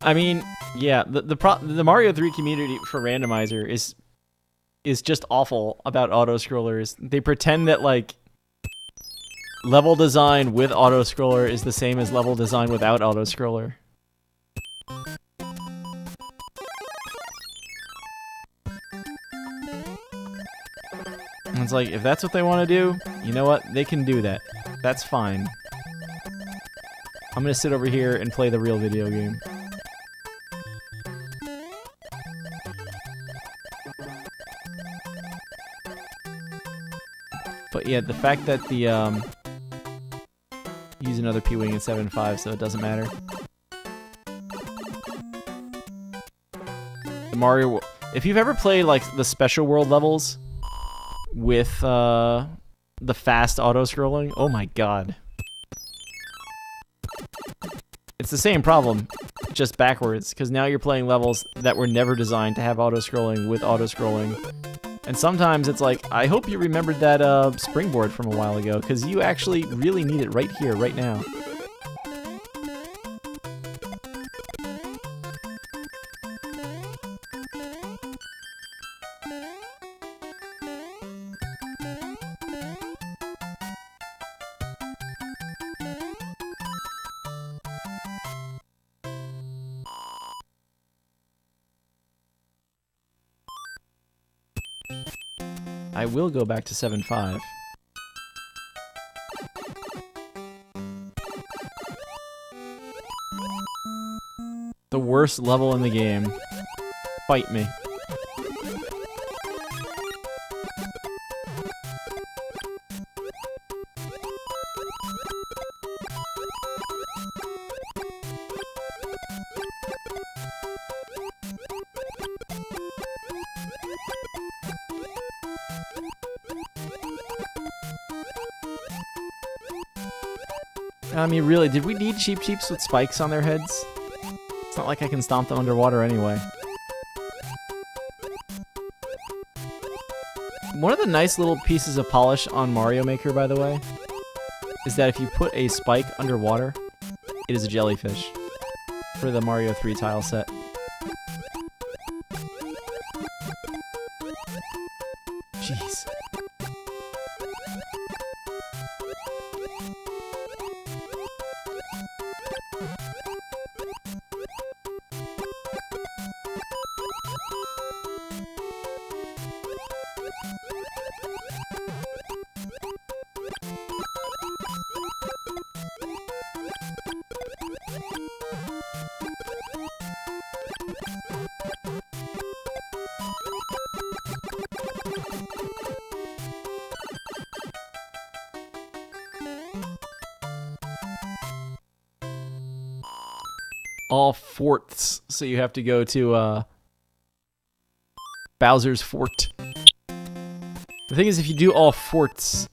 I mean, yeah, the Mario 3 community for randomizer is just awful about auto-scrollers. They pretend that, like, level design with auto-scroller is the same as level design without auto-scroller. And it's like, if that's what they want to do, you know what? They can do that. That's fine. I'm gonna sit over here and play the real video game. But yeah, the fact that the use another P-Wing in 7.5, so it doesn't matter. The Mario, if you've ever played like the Special World levels with the fast auto-scrolling, oh my god. It's the same problem, just backwards, because now you're playing levels that were never designed to have auto-scrolling with auto-scrolling. And sometimes it's like, I hope you remembered that springboard from a while ago, because you actually really need it right here, right now. I will go back to 7-5. The worst level in the game. Fight me. I mean, really, did we need Cheep Cheeps with spikes on their heads? It's not like I can stomp them underwater anyway. One of the nice little pieces of polish on Mario Maker, by the way, is that if you put a spike underwater, it is a jellyfish for the Mario 3 tile set. Jeez. All forts, so you have to go to Bowser's Fort. The thing is, if you do all forts,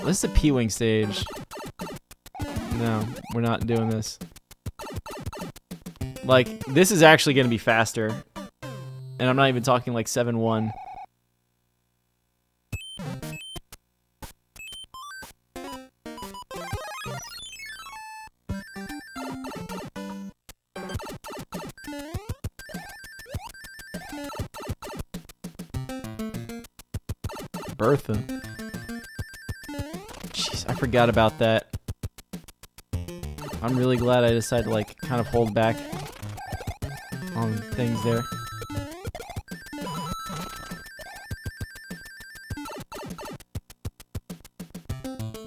this is a P-Wing stage. No, we're not doing this. Like, this is actually going to be faster, and I'm not even talking like 7-1. Bertha. Jeez, I forgot about that. I'm really glad I decided to, like, kind of hold back on things there.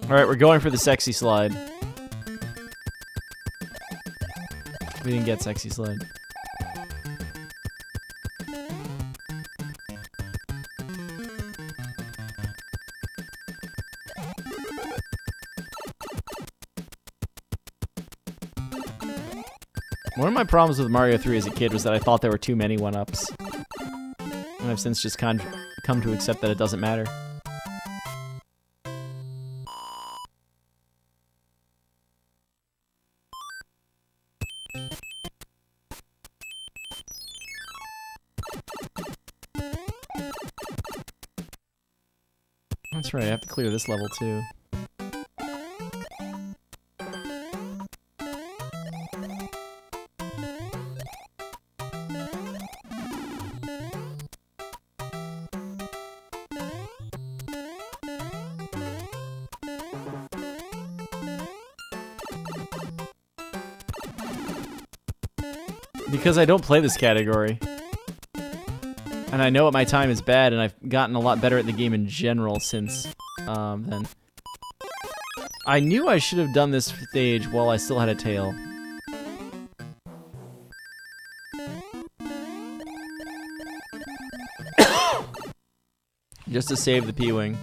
Alright, we're going for the sexy slide. We didn't get sexy slide. One of my problems with Mario 3 as a kid was that I thought there were too many 1-ups. And I've since just come to accept that it doesn't matter. That's right, I have to clear this level too. Because I don't play this category. And I know my time is bad, and I've gotten a lot better at the game in general since then. I knew I should have done this stage while I still had a tail. Just to save the P-Wing.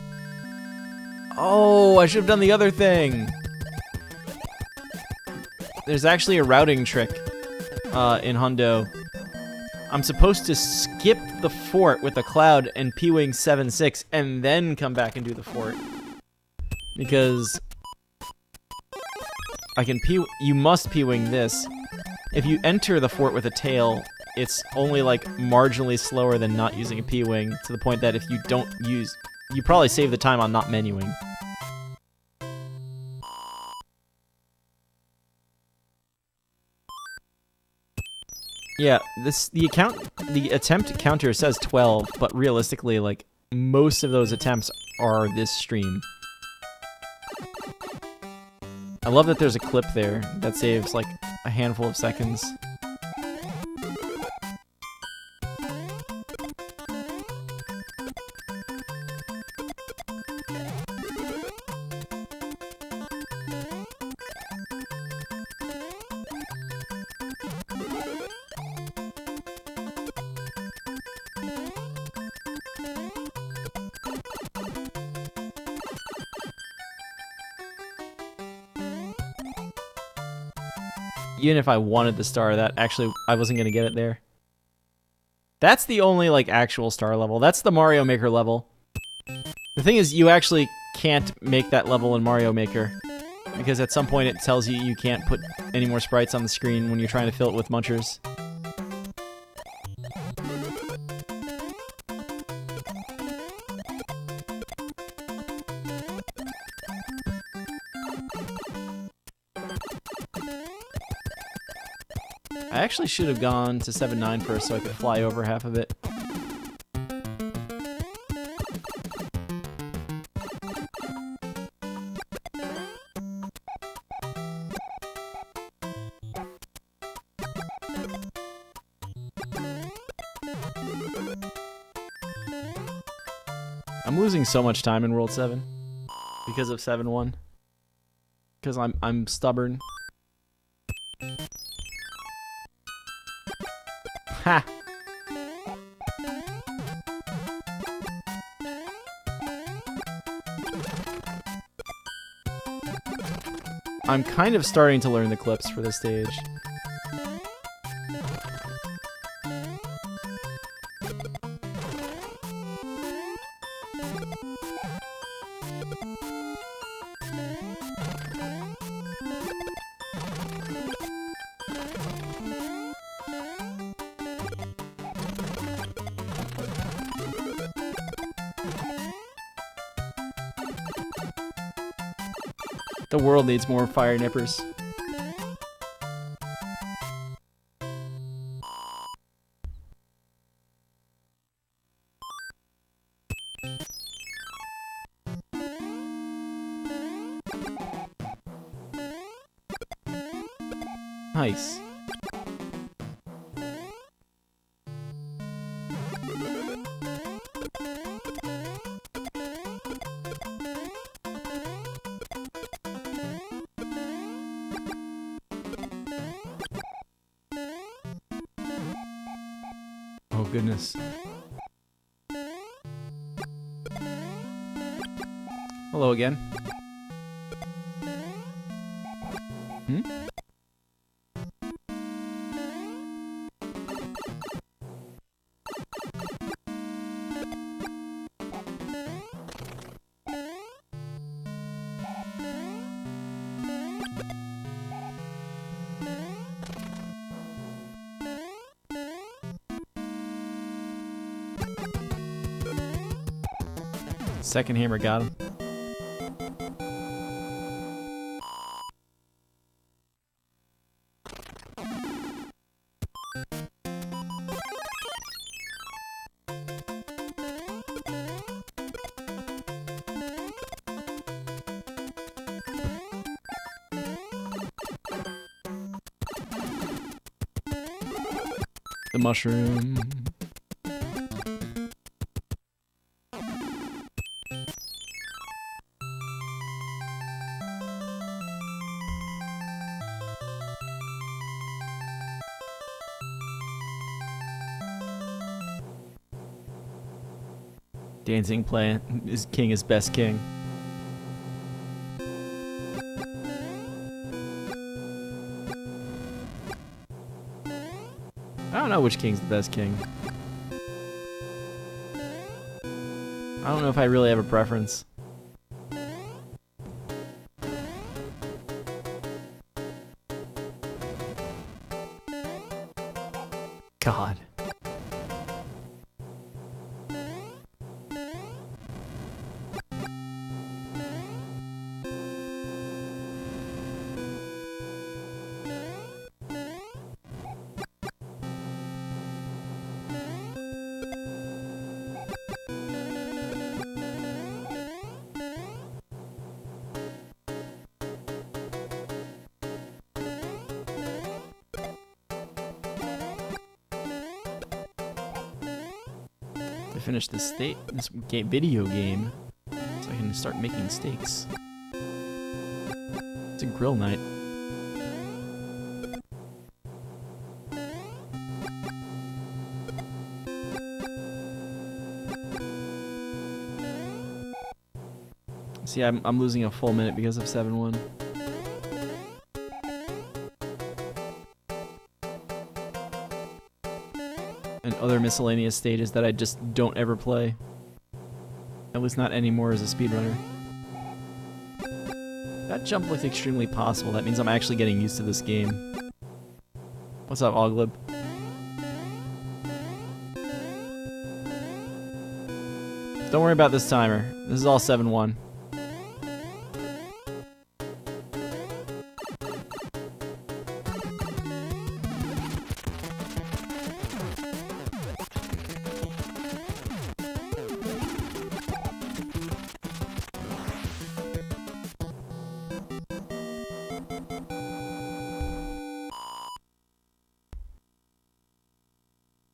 Oh, I should have done the other thing! There's actually a routing trick in Hundo. I'm supposed to skip the fort with a cloud and P-Wing 7-6 and then come back and do the fort. Because I can you must P-Wing this. If you enter the fort with a tail, it's only like marginally slower than not using a P-Wing, to the point that if you don't use, you probably save the time on not menuing. Yeah, the attempt counter says 12, but realistically, like, most of those attempts are this stream. I love that there's a clip there that saves, like, a handful of seconds. Even if I wanted the star, that actually I wasn't gonna get it there. That's the only like actual star level. That's the Mario Maker level. The thing is, you actually can't make that level in Mario Maker because at some point it tells you you can't put any more sprites on the screen when you're trying to fill it with munchers. I actually should have gone to 7-9 first so I could fly over half of it. I'm losing so much time in World 7 because of 7-1. Because I'm stubborn. Ha! I'm kind of starting to learn the clips for this stage. The world needs more fire nippers. Nice. Oh goodness. Hello again. Hmm? Second hammer got him. The mushroom. Dancing plant is king is best king. I don't know which king's the best king. I don't know if I really have a preference. God. To finish this video game, so I can start making steaks. It's a grill night. See, I'm losing a full minute because of 7-1. other miscellaneous stages that I just don't ever play. At least not anymore as a speedrunner. That jump looked extremely possible. That means I'm actually getting used to this game. What's up, Oglib? Don't worry about this timer. This is all 7-1.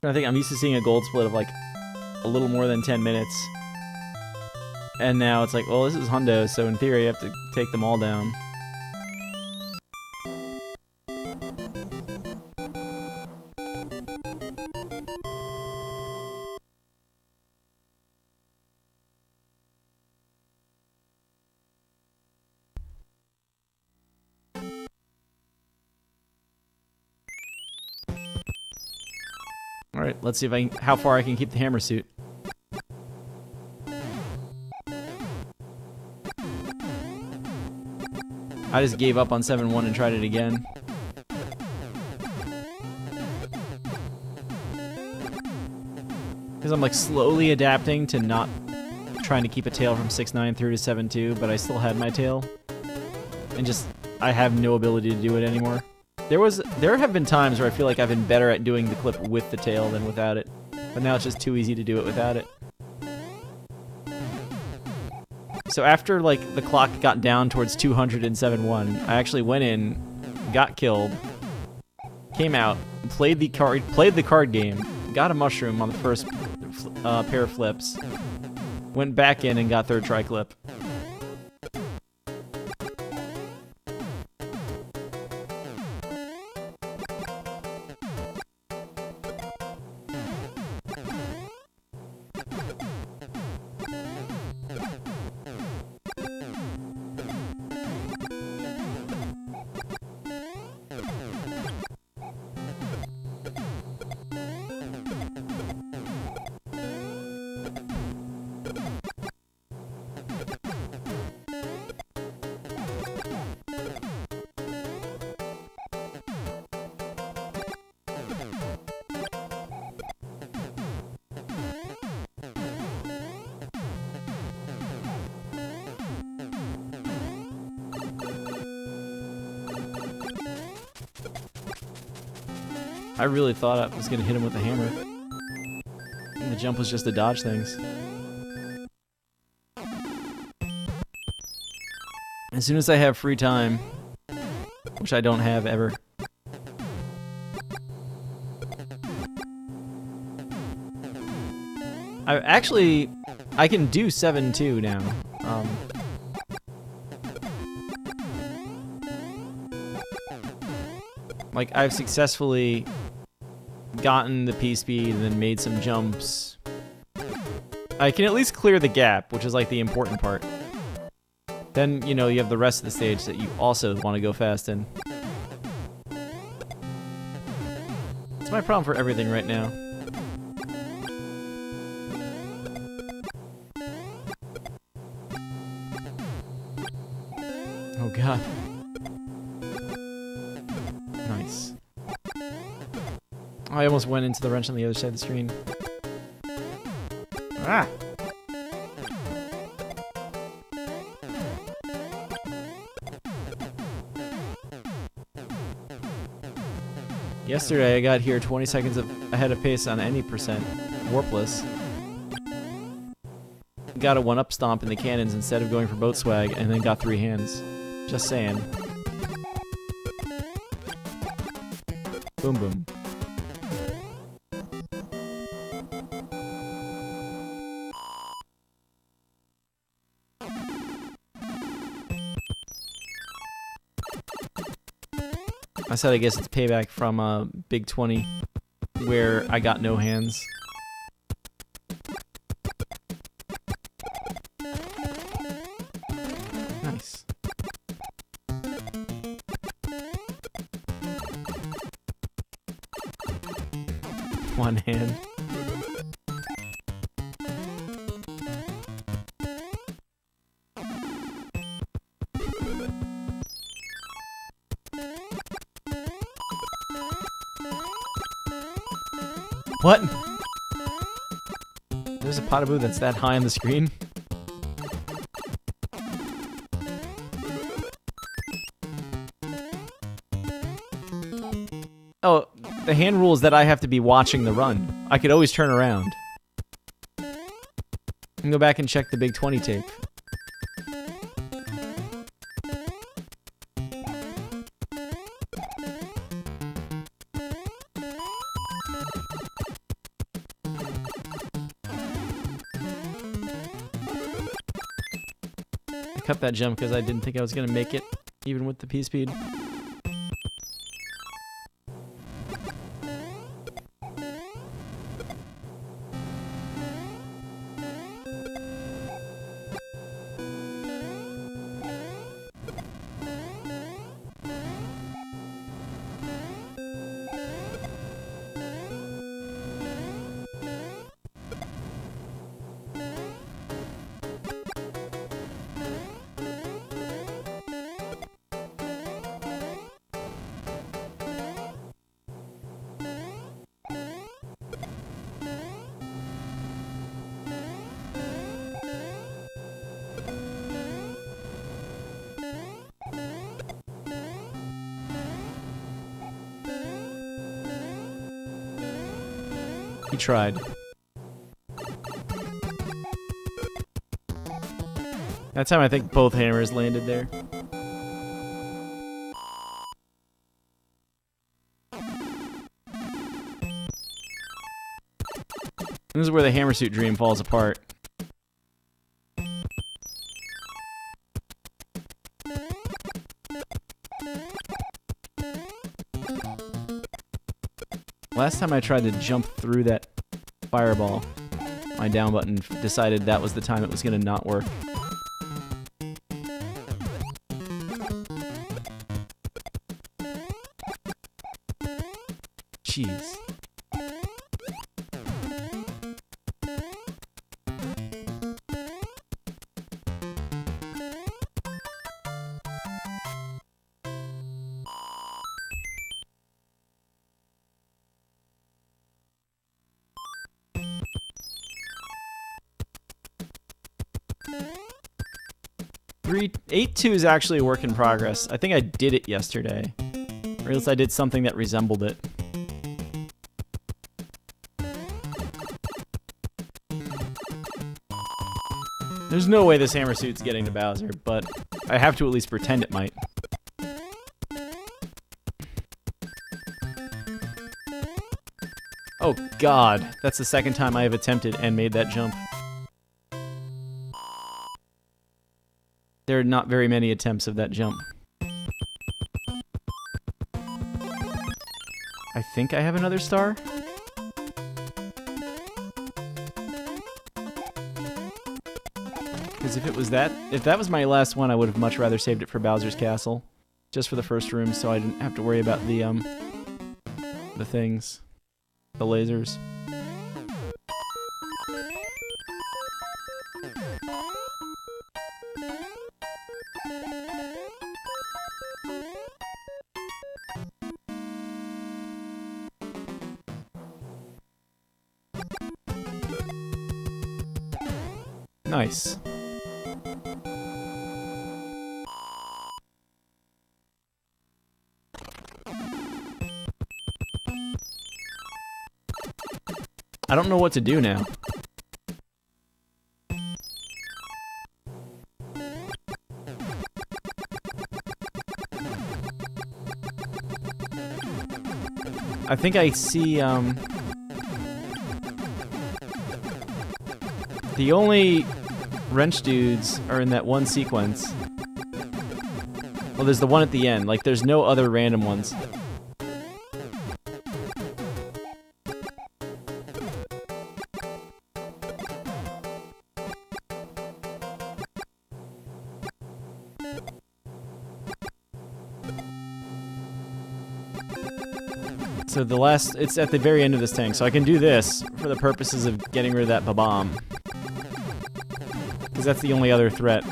I think I'm used to seeing a gold split of like a little more than 10 minutes. And now it's like, well, this is Hundo, so in theory you have to take them all down. Alright, let's see if I can, how far I can keep the hammer suit. I just gave up on 7-1 and tried it again. Because I'm like slowly adapting to not trying to keep a tail from 6-9 through to 7-2, but I still had my tail. And just, I have no ability to do it anymore. There have been times where I feel like I've been better at doing the clip with the tail than without it. But now it's just too easy to do it without it. So after like the clock got down towards 207-1, I actually went in, got killed, came out, played the card game, got a mushroom on the first pair of flips, went back in and got third try clip. I really thought I was going to hit him with a hammer. And the jump was just to dodge things. As soon as I have free time, which I don't have ever, I can do 7-2 now. Like, I've successfully gotten the P-speed and then made some jumps. I can at least clear the gap, which is like the important part. Then, you know, you have the rest of the stage that you also want to go fast in. It's my problem for everything right now. Oh god. Nice. I almost went into the wrench on the other side of the screen. Ah! Yesterday I got here 20 seconds ahead of pace on any percent. Warpless. Got a 1-up stomp in the cannons instead of going for boat swag, and then got 3 hands. Just saying. Boom boom. I said I guess it's payback from Big 20, where I got no hands. Nice. One hand. What? There's a Potaboo that's that high on the screen? Oh, the hand rule is that I have to be watching the run. I could always turn around. And go back and check the Big 20 tape. I cut that jump because I didn't think I was going to make it, even with the P-speed. He tried. That time I think both hammers landed there. This is where the hammer suit dream falls apart. Last time I tried to jump through that fireball, my down button decided that was the time it was going to not work. Jeez. Three 8-2 is actually a work in progress. I think I did it yesterday. Or at least I did something that resembled it. There's no way this hammer suit's getting to Bowser, but I have to at least pretend it might. Oh god, that's the second time I have attempted and made that jump. There are not very many attempts of that jump. I think I have another star? Because if that was my last one, I would have much rather saved it for Bowser's Castle. Just for the first room, so I didn't have to worry about the things. The lasers. Nice. I don't know what to do now. I think I see, the only wrench dudes are in that one sequence. Well, there's the one at the end. Like, there's no other random ones. So the last, it's at the very end of this tank, so I can do this for the purposes of getting rid of that Bob-omb. Because that's the only other threat.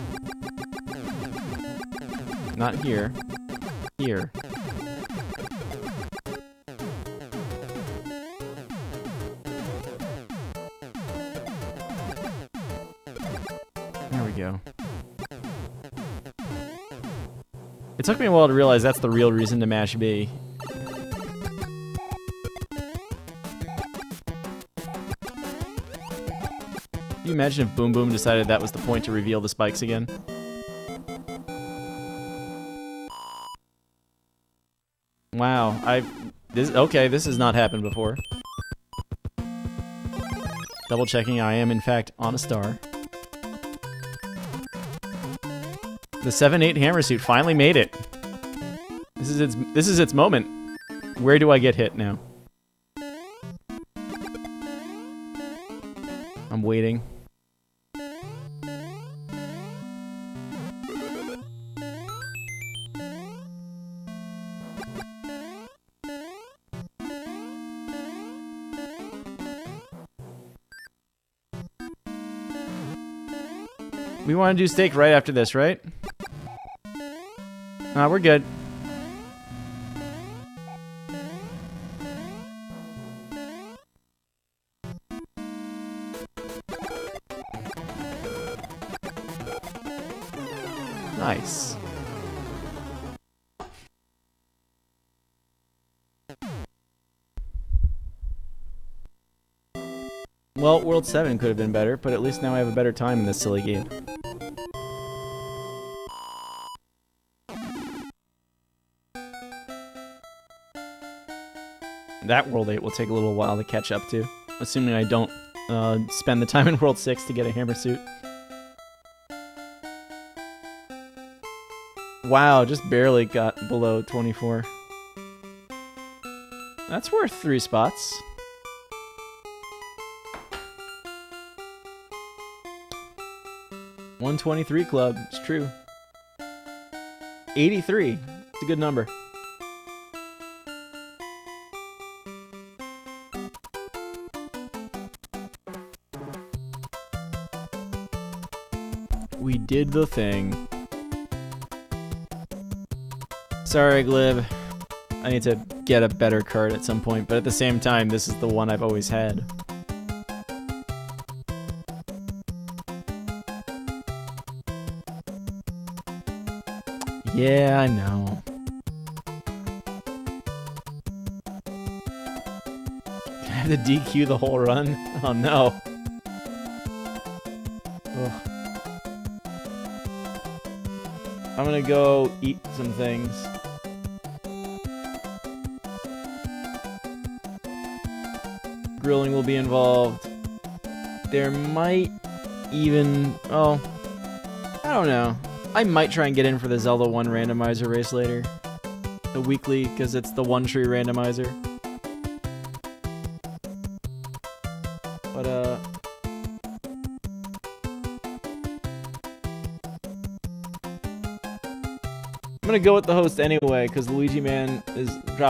Not here. Here. It took me a while to realize that's the real reason to mash B. Can you imagine if Boom Boom decided that was the point to reveal the spikes again? Wow, okay, this has not happened before. Double checking, I am in fact on a star. The 7-8 hammer suit finally made it. This is its moment. Where do I get hit now? I'm waiting. We want to do steak right after this, right? We're good. Nice. Well, World 7 could have been better, but at least now I have a better time in this silly game. That World 8 will take a little while to catch up to, assuming I don't spend the time in World 6 to get a hammer suit. Wow, just barely got below 24. That's worth 3 spots. $123 club, it's true. 83, it's a good number. We did the thing. Sorry, Glib. I need to get a better card at some point, but at the same time, this is the one I've always had. Yeah, I know. Can I have to DQ the whole run? Oh no. Ugh. I'm gonna go eat some things. Grilling will be involved. There might even... oh, I don't know. I might try and get in for the Zelda 1 randomizer race later. The weekly, because it's the one tree randomizer. But, I'm gonna go with the host anyway, because Luigi Man is dropped